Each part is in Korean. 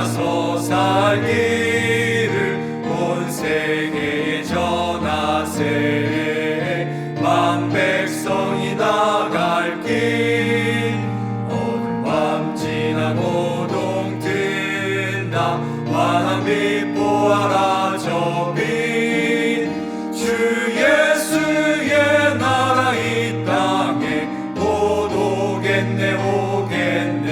따라서 살기를 온 세계에 전하세. 만 백성이 나갈 길 어두운 밤 지나고 동튼다. 환한 빛 보아라 저 빛. 주 예수의 나라 이 땅에 곧 오겠네 오겠네.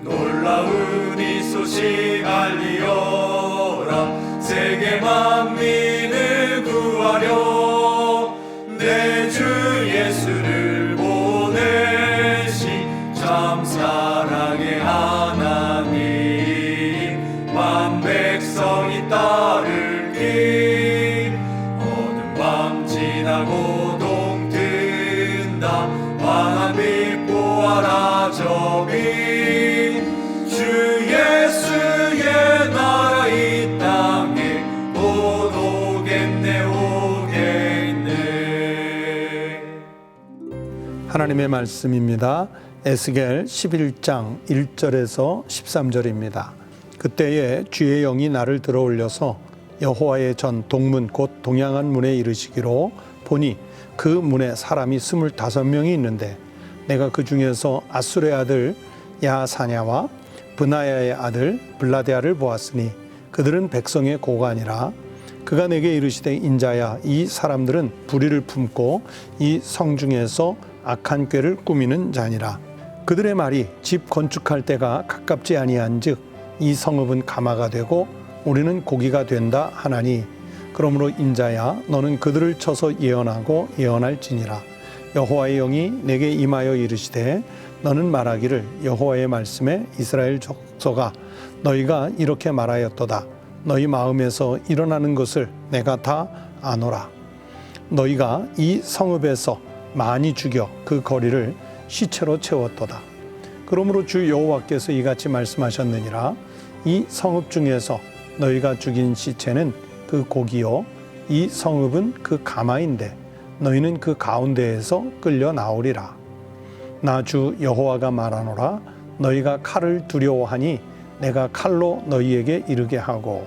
놀라운 이 소식 알리어라. 세계 만민을 구하려 내 주 예수를 보내신 참 사랑의 하나님. 만 백성이 따를 길 어두운 밤 지나고 동튼다. 환한 빛 보아라 저 빛. 주 예수의 나라 이 땅에 곧 오겠네 오겠네. 하나님의 말씀입니다. 에스겔 11장 1절에서 13절입니다. 그때에 주의 영이 나를 들어올려서 여호와의 전 동문 곧 동양한 문에 이르시기로 보니 그 문에 사람이 25명이 있는데 내가 그 중에서 아수르의 아들 야사냐와 브나야의 아들 블라데아를 보았으니 그들은 백성의 고관이라. 그가 내게 이르시되 인자야, 이 사람들은 불의를 품고 이 성중에서 악한 꾀를 꾸미는 자니라. 그들의 말이 집 건축할 때가 가깝지 아니한즉 이 성읍은 가마가 되고 우리는 고기가 된다 하나니. 그러므로 인자야, 너는 그들을 쳐서 예언하고 예언할지니라. 여호와의 영이 내게 임하여 이르시되 너는 말하기를 여호와의 말씀에 이스라엘 족속아, 너희가 이렇게 말하였도다. 너희 마음에서 일어나는 것을 내가 다 아노라. 너희가 이 성읍에서 많이 죽여 그 거리를 시체로 채웠도다. 그러므로 주 여호와께서 이같이 말씀하셨느니라. 이 성읍 중에서 너희가 죽인 시체는 그 고기요, 이 성읍은 그 가마인데 너희는 그 가운데에서 끌려 나오리라. 나 주 여호와가 말하노라. 너희가 칼을 두려워하니 내가 칼로 너희에게 이르게 하고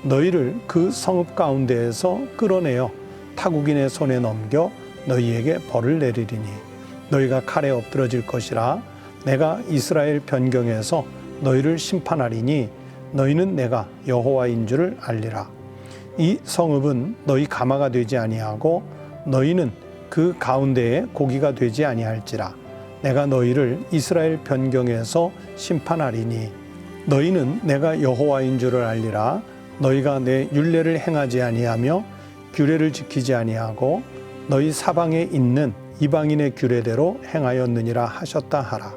너희를 그 성읍 가운데에서 끌어내어 타국인의 손에 넘겨 너희에게 벌을 내리리니 너희가 칼에 엎드러질 것이라. 내가 이스라엘 변경에서 너희를 심판하리니 너희는 내가 여호와인 줄을 알리라. 이 성읍은 너희 가마가 되지 아니하고 너희는 그 가운데에 고기가 되지 아니할지라. 내가 너희를 이스라엘 변경에서 심판하리니 너희는 내가 여호와인 줄을 알리라. 너희가 내 율례를 행하지 아니하며 규례를 지키지 아니하고 너희 사방에 있는 이방인의 규례대로 행하였느니라 하셨다 하라.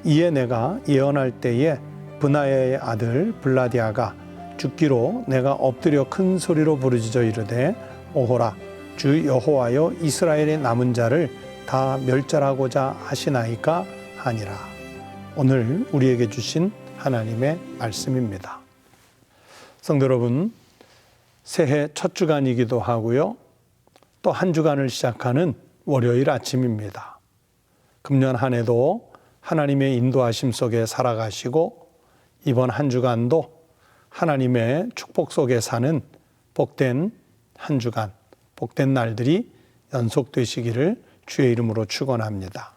이에 내가 예언할 때에 브나야의 아들 블라디아가 죽기로 내가 엎드려 큰 소리로 부르짖어 이르되 오호라, 주 여호와여, 이스라엘의 남은 자를 다 멸절하고자 하시나이까 하니라. 오늘 우리에게 주신 하나님의 말씀입니다. 성도 여러분, 새해 첫 주간이기도 하고요, 또 한 주간을 시작하는 월요일 아침입니다. 금년 한 해도 하나님의 인도하심 속에 살아가시고 이번 한 주간도 하나님의 축복 속에 사는 복된 한 주간, 복된 날들이 연속되시기를 주의 이름으로 축원합니다.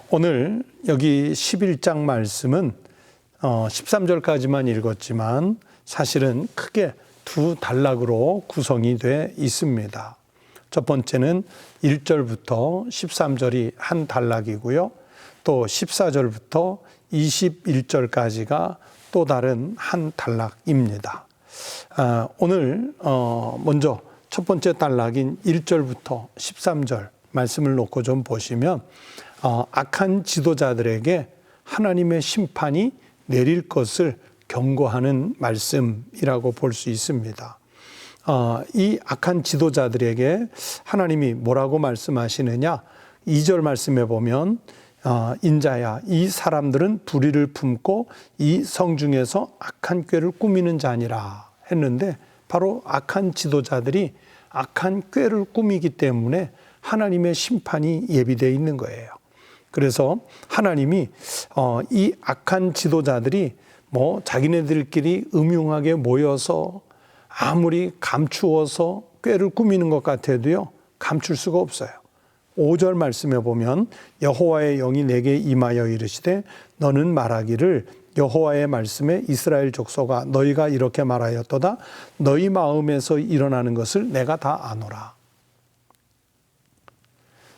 오늘 여기 11장 말씀은 13절까지만 읽었지만 사실은 크게 두 단락으로 구성이 돼 있습니다. 첫 번째는 1절부터 13절이 한 단락이고요. 또 14절부터 21절까지가 또 다른 한 단락입니다. 오늘 먼저 첫 번째 단락인 1절부터 13절 말씀을 놓고 좀 보시면 악한 지도자들에게 하나님의 심판이 내릴 것을 경고하는 말씀이라고 볼 수 있습니다. 이 악한 지도자들에게 하나님이 뭐라고 말씀하시느냐? 2절 말씀에 보면 인자야, 이 사람들은 불의를 품고 이 성중에서 악한 꾀를 꾸미는 자니라 했는데, 바로 악한 지도자들이 악한 꾀를 꾸미기 때문에 하나님의 심판이 예비되어 있는 거예요. 그래서 하나님이 이 악한 지도자들이 뭐 자기네들끼리 음흉하게 모여서 아무리 감추어서 꾀를 꾸미는 것 같아도요, 감출 수가 없어요. 5절 말씀에 보면 여호와의 영이 내게 임하여 이르시되 너는 말하기를 여호와의 말씀에 이스라엘 족속아 너희가 이렇게 말하였도다. 너희 마음에서 일어나는 것을 내가 다 아노라.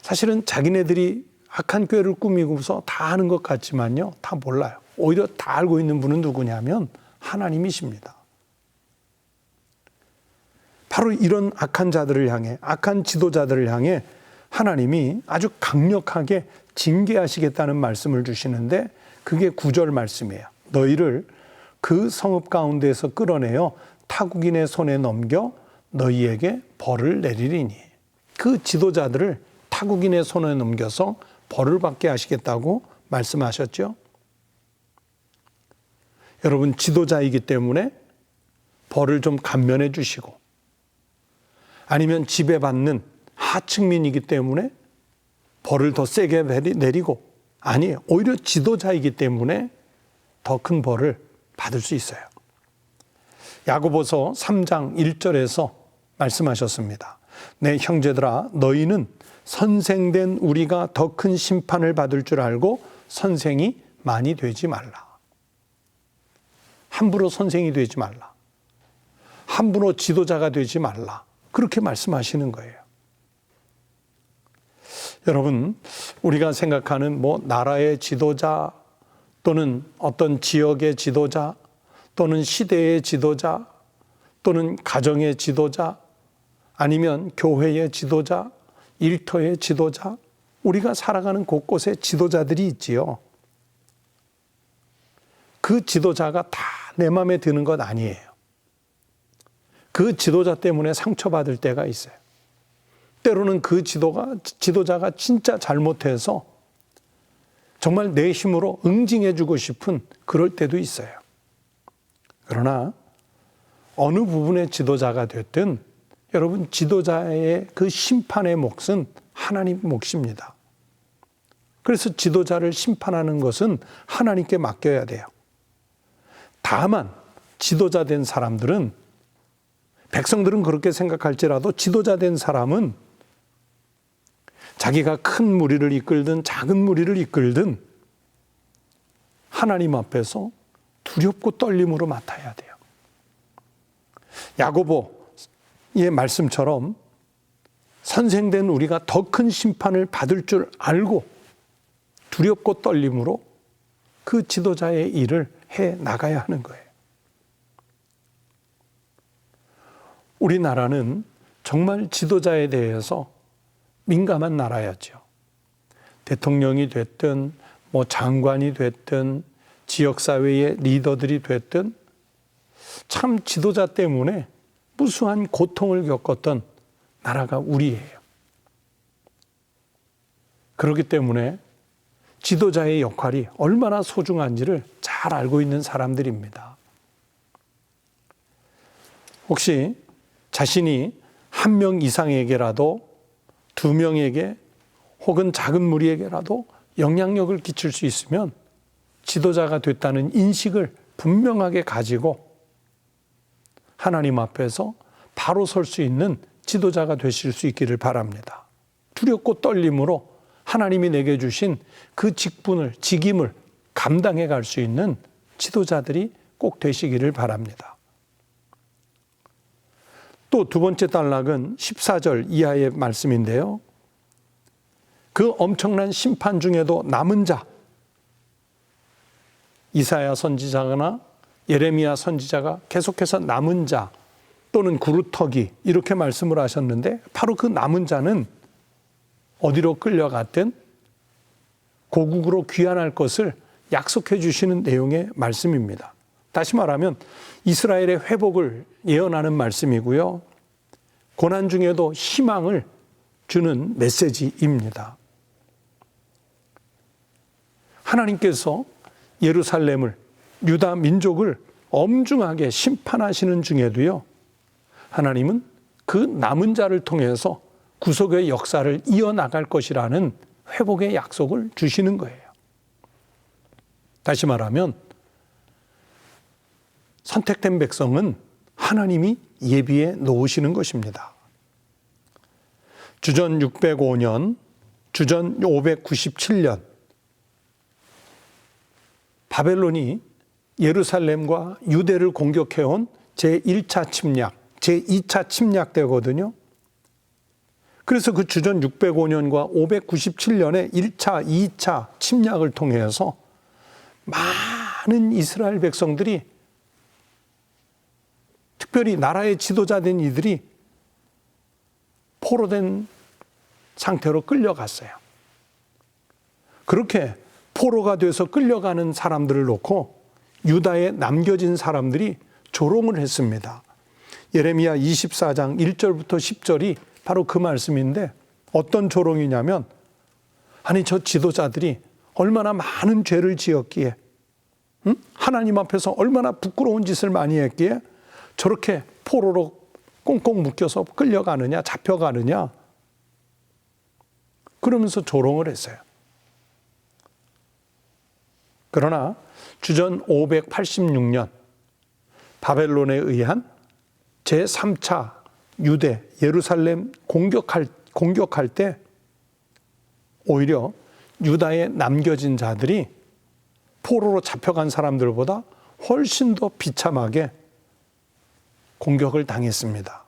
사실은 자기네들이 악한 꾀를 꾸미고서 다 아는 것 같지만요, 다 몰라요. 오히려 다 알고 있는 분은 누구냐면 하나님이십니다. 바로 이런 악한 자들을 향해, 악한 지도자들을 향해 하나님이 아주 강력하게 징계하시겠다는 말씀을 주시는데 그게 9절 말씀이에요. 너희를 그 성읍 가운데에서 끌어내어 타국인의 손에 넘겨 너희에게 벌을 내리리니. 그 지도자들을 타국인의 손에 넘겨서 벌을 받게 하시겠다고 말씀하셨죠. 여러분, 지도자이기 때문에 벌을 좀 감면해 주시고, 아니면 지배받는 하층민이기 때문에 벌을 더 세게 내리고, 아니에요. 오히려 지도자이기 때문에 더 큰 벌을 받을 수 있어요. 야고보서 3장 1절에서 말씀하셨습니다. 내 형제들아 너희는 선생된 우리가 더 큰 심판을 받을 줄 알고 선생이 많이 되지 말라. 함부로 선생이 되지 말라. 함부로 지도자가 되지 말라. 그렇게 말씀하시는 거예요. 여러분, 우리가 생각하는 뭐 나라의 지도자 또는 어떤 지역의 지도자 또는 시대의 지도자 또는 가정의 지도자 아니면 교회의 지도자, 일터의 지도자, 우리가 살아가는 곳곳에 지도자들이 있지요. 그 지도자가 다 내 마음에 드는 것 아니에요. 그 지도자 때문에 상처받을 때가 있어요. 때로는 그 지도자가 진짜 잘못해서 정말 내 힘으로 응징해주고 싶은 그럴 때도 있어요. 그러나 어느 부분의 지도자가 됐든 여러분, 지도자의 그 심판의 몫은 하나님 몫입니다. 그래서 지도자를 심판하는 것은 하나님께 맡겨야 돼요. 다만 지도자 된 사람들은, 백성들은 그렇게 생각할지라도 지도자 된 사람은 자기가 큰 무리를 이끌든 작은 무리를 이끌든 하나님 앞에서 두렵고 떨림으로 맡아야 돼요. 야고보의 말씀처럼 선생된 우리가 더 큰 심판을 받을 줄 알고 두렵고 떨림으로 그 지도자의 일을 해 나가야 하는 거예요. 우리나라는 정말 지도자에 대해서 민감한 나라였죠. 대통령이 됐든 뭐 장관이 됐든 지역사회의 리더들이 됐든 참 지도자 때문에 무수한 고통을 겪었던 나라가 우리예요. 그렇기 때문에 지도자의 역할이 얼마나 소중한지를 잘 알고 있는 사람들입니다. 혹시 자신이 한 명 이상에게라도, 두 명에게 혹은 작은 무리에게라도 영향력을 끼칠 수 있으면 지도자가 됐다는 인식을 분명하게 가지고 하나님 앞에서 바로 설 수 있는 지도자가 되실 수 있기를 바랍니다. 두렵고 떨림으로 하나님이 내게 주신 그 직임을 감당해 갈 수 있는 지도자들이 꼭 되시기를 바랍니다. 또 두 번째 단락은 14절 이하의 말씀인데요. 그 엄청난 심판 중에도 남은 자, 이사야 선지자나 예레미야 선지자가 계속해서 남은 자 또는 구루터기 이렇게 말씀을 하셨는데, 바로 그 남은 자는 어디로 끌려갔든 고국으로 귀환할 것을 약속해 주시는 내용의 말씀입니다. 다시 말하면 이스라엘의 회복을 예언하는 말씀이고요. 고난 중에도 희망을 주는 메시지입니다. 하나님께서 예루살렘을, 유다 민족을 엄중하게 심판하시는 중에도요, 하나님은 그 남은 자를 통해서 구속의 역사를 이어나갈 것이라는 회복의 약속을 주시는 거예요. 다시 말하면 선택된 백성은 하나님이 예비해 놓으시는 것입니다. 주전 605년, 주전 597년 바벨론이 예루살렘과 유대를 공격해온 제1차 침략, 제2차 침략 때거든요. 그래서 그 주전 605년과 597년에 1차, 2차 침략을 통해서 많은 이스라엘 백성들이, 특별히 나라의 지도자된 이들이 포로된 상태로 끌려갔어요. 그렇게 포로가 돼서 끌려가는 사람들을 놓고 유다에 남겨진 사람들이 조롱을 했습니다. 예레미야 24장 1절부터 10절이 바로 그 말씀인데, 어떤 조롱이냐면, 아니 저 지도자들이 얼마나 많은 죄를 지었기에, 하나님 앞에서 얼마나 부끄러운 짓을 많이 했기에 저렇게 포로로 꽁꽁 묶여서 끌려가느냐, 잡혀가느냐, 그러면서 조롱을 했어요. 그러나 주전 586년 바벨론에 의한 제3차 유대 예루살렘 공격할 때 오히려 유다에 남겨진 자들이 포로로 잡혀간 사람들보다 훨씬 더 비참하게 공격을 당했습니다.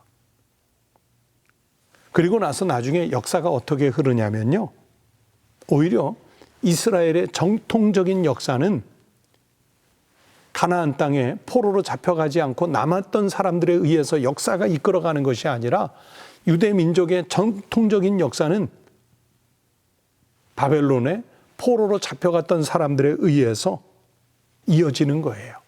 그리고 나서 나중에 역사가 어떻게 흐르냐면요, 오히려 이스라엘의 정통적인 역사는 가나안 땅에 포로로 잡혀가지 않고 남았던 사람들에 의해서 역사가 이끌어가는 것이 아니라, 유대 민족의 정통적인 역사는 바벨론에 포로로 잡혀갔던 사람들에 의해서 이어지는 거예요.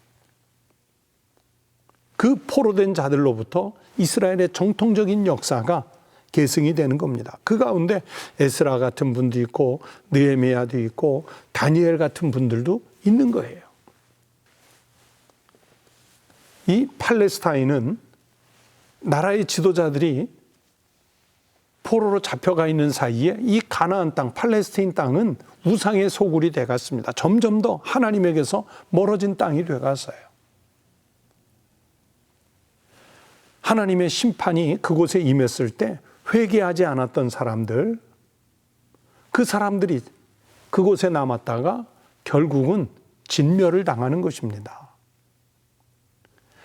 그 포로된 자들로부터 이스라엘의 정통적인 역사가 계승이 되는 겁니다. 그 가운데 에스라 같은 분도 있고 느헤미야도 있고 다니엘 같은 분들도 있는 거예요. 이 팔레스타인은 나라의 지도자들이 포로로 잡혀가 있는 사이에 이 가나안 땅, 팔레스타인 땅은 우상의 소굴이 돼갔습니다. 점점 더 하나님에게서 멀어진 땅이 돼갔어요. 하나님의 심판이 그곳에 임했을 때 회개하지 않았던 사람들, 그 사람들이 그곳에 남았다가 결국은 진멸을 당하는 것입니다.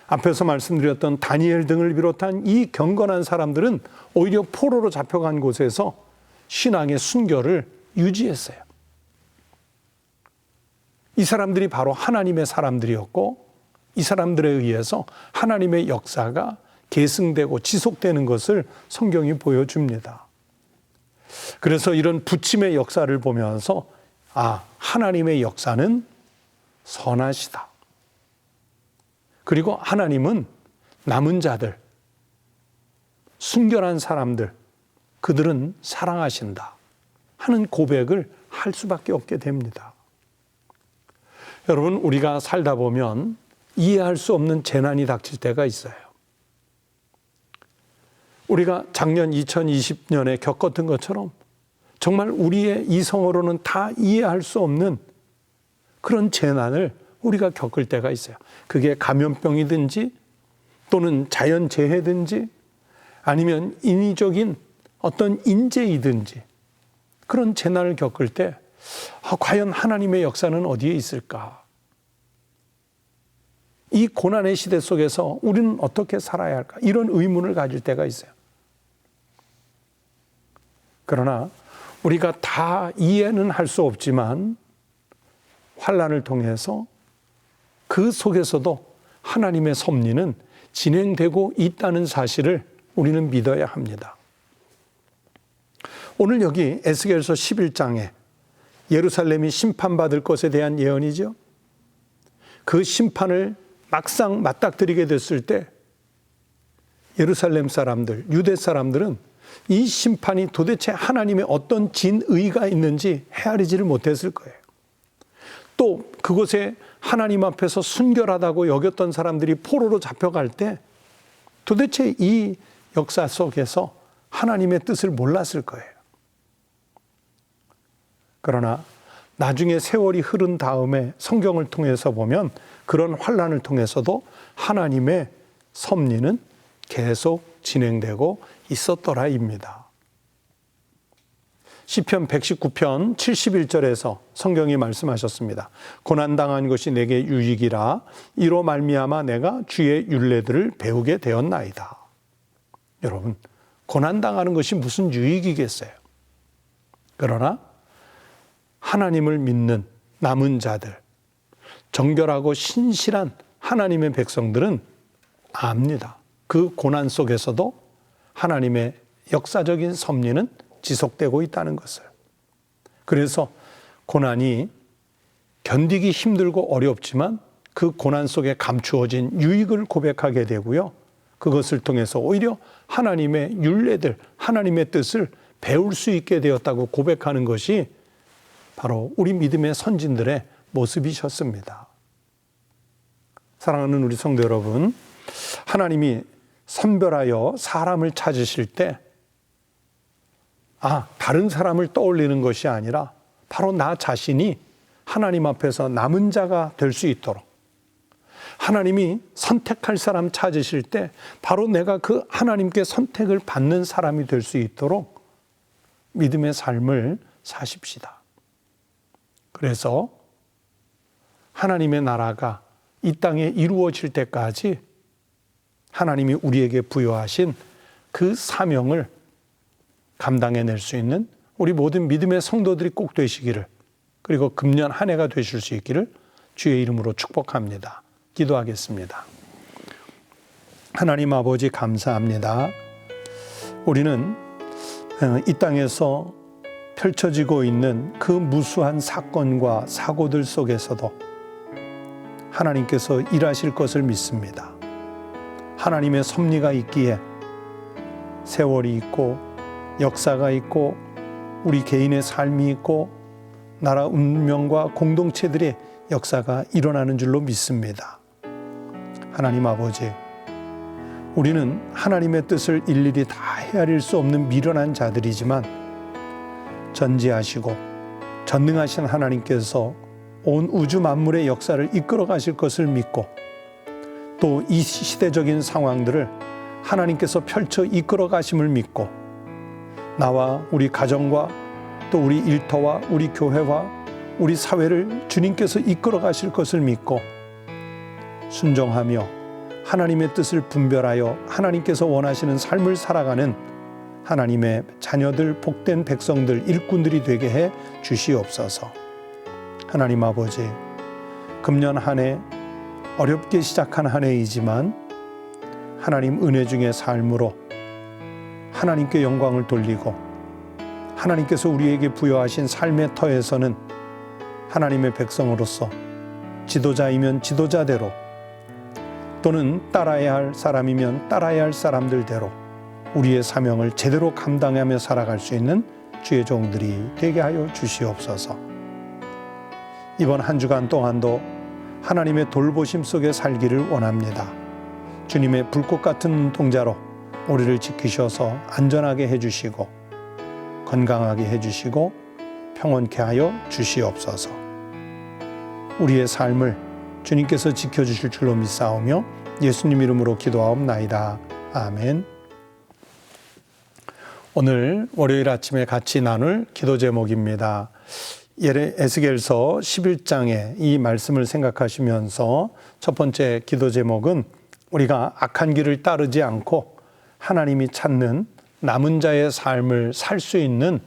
앞에서 말씀드렸던 다니엘 등을 비롯한 이 경건한 사람들은 오히려 포로로 잡혀간 곳에서 신앙의 순결을 유지했어요. 이 사람들이 바로 하나님의 사람들이었고, 이 사람들에 의해서 하나님의 역사가 계승되고 지속되는 것을 성경이 보여줍니다. 그래서 이런 부침의 역사를 보면서, 아, 하나님의 역사는 선하시다. 그리고 하나님은 남은 자들, 순결한 사람들, 그들은 사랑하신다 하는 고백을 할 수밖에 없게 됩니다. 여러분, 우리가 살다 보면 이해할 수 없는 재난이 닥칠 때가 있어요. 우리가 작년 2020년에 겪었던 것처럼 정말 우리의 이성으로는 다 이해할 수 없는 그런 재난을 우리가 겪을 때가 있어요. 그게 감염병이든지 또는 자연재해든지 아니면 인위적인 어떤 인재이든지 그런 재난을 겪을 때 과연 하나님의 역사는 어디에 있을까? 이 고난의 시대 속에서 우리는 어떻게 살아야 할까? 이런 의문을 가질 때가 있어요. 그러나 우리가 다 이해는 할 수 없지만 환난을 통해서 그 속에서도 하나님의 섭리는 진행되고 있다는 사실을 우리는 믿어야 합니다. 오늘 여기 에스겔서 11장에 예루살렘이 심판받을 것에 대한 예언이죠. 그 심판을 막상 맞닥뜨리게 됐을 때 예루살렘 사람들, 유대 사람들은 이 심판이 도대체 하나님의 어떤 진의가 있는지 헤아리지를 못했을 거예요. 또 그곳에 하나님 앞에서 순결하다고 여겼던 사람들이 포로로 잡혀갈 때 도대체 이 역사 속에서 하나님의 뜻을 몰랐을 거예요. 그러나 나중에 세월이 흐른 다음에 성경을 통해서 보면 그런 환난을 통해서도 하나님의 섭리는 계속 진행되고 있었더라입니다. 시편 119편 71절에서 성경이 말씀하셨습니다. 고난당한 것이 내게 유익이라 이로 말미암아 내가 주의 율례들을 배우게 되었나이다. 여러분, 고난당하는 것이 무슨 유익이겠어요? 그러나 하나님을 믿는 남은 자들, 정결하고 신실한 하나님의 백성들은 압니다. 그 고난 속에서도 하나님의 역사적인 섭리는 지속되고 있다는 것을. 그래서 고난이 견디기 힘들고 어렵지만 그 고난 속에 감추어진 유익을 고백하게 되고요. 그것을 통해서 오히려 하나님의 율례들, 하나님의 뜻을 배울 수 있게 되었다고 고백하는 것이 바로 우리 믿음의 선진들의 모습이셨습니다. 사랑하는 우리 성도 여러분, 하나님이 선별하여 사람을 찾으실 때 다른 사람을 떠올리는 것이 아니라 바로 나 자신이 하나님 앞에서 남은 자가 될 수 있도록, 하나님이 선택할 사람 찾으실 때 바로 내가 그 하나님께 선택을 받는 사람이 될 수 있도록 믿음의 삶을 사십시다. 그래서 하나님의 나라가 이 땅에 이루어질 때까지 하나님이 우리에게 부여하신 그 사명을 감당해낼 수 있는 우리 모든 믿음의 성도들이 꼭 되시기를, 그리고 금년 한 해가 되실 수 있기를 주의 이름으로 축복합니다. 기도하겠습니다. 하나님 아버지, 감사합니다. 우리는 이 땅에서 펼쳐지고 있는 그 무수한 사건과 사고들 속에서도 하나님께서 일하실 것을 믿습니다. 하나님의 섭리가 있기에 세월이 있고 역사가 있고 우리 개인의 삶이 있고 나라 운명과 공동체들의 역사가 일어나는 줄로 믿습니다. 하나님 아버지, 우리는 하나님의 뜻을 일일이 다 헤아릴 수 없는 미련한 자들이지만 전지하시고 전능하신 하나님께서 온 우주 만물의 역사를 이끌어 가실 것을 믿고, 또 이 시대적인 상황들을 하나님께서 펼쳐 이끌어 가심을 믿고, 나와 우리 가정과 또 우리 일터와 우리 교회와 우리 사회를 주님께서 이끌어 가실 것을 믿고 순종하며 하나님의 뜻을 분별하여 하나님께서 원하시는 삶을 살아가는 하나님의 자녀들, 복된 백성들, 일꾼들이 되게 해 주시옵소서. 하나님 아버지, 금년 한 해 어렵게 시작한 한 해이지만 하나님 은혜 중의 삶으로 하나님께 영광을 돌리고, 하나님께서 우리에게 부여하신 삶의 터에서는 하나님의 백성으로서 지도자이면 지도자대로, 또는 따라야 할 사람이면 따라야 할 사람들대로 우리의 사명을 제대로 감당하며 살아갈 수 있는 주의 종들이 되게 하여 주시옵소서. 이번 한 주간 동안도 하나님의 돌보심 속에 살기를 원합니다. 주님의 불꽃 같은 눈동자로 우리를 지키셔서 안전하게 해주시고 건강하게 해주시고 평온케 하여 주시옵소서. 우리의 삶을 주님께서 지켜주실 줄로 믿사오며 예수님 이름으로 기도하옵나이다. 아멘. 오늘 월요일 아침에 같이 나눌 기도 제목입니다. 에스겔서 11장의 이 말씀을 생각하시면서 첫 번째 기도 제목은 우리가 악한 길을 따르지 않고 하나님이 찾는 남은 자의 삶을 살 수 있는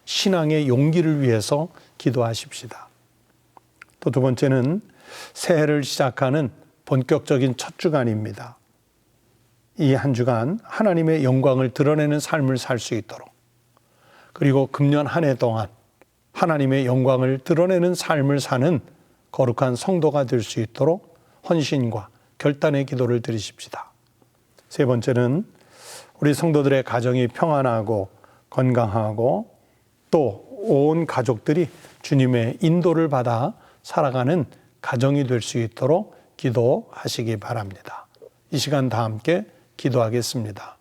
신앙의 용기를 위해서 기도하십시다. 또 두 번째는 새해를 시작하는 본격적인 첫 주간입니다. 이 한 주간 하나님의 영광을 드러내는 삶을 살 수 있도록, 그리고 금년 한 해 동안 하나님의 영광을 드러내는 삶을 사는 거룩한 성도가 될 수 있도록 헌신과 결단의 기도를 드리십시다. 세 번째는 우리 성도들의 가정이 평안하고 건강하고 또 온 가족들이 주님의 인도를 받아 살아가는 가정이 될 수 있도록 기도하시기 바랍니다. 이 시간 다 함께 기도하겠습니다.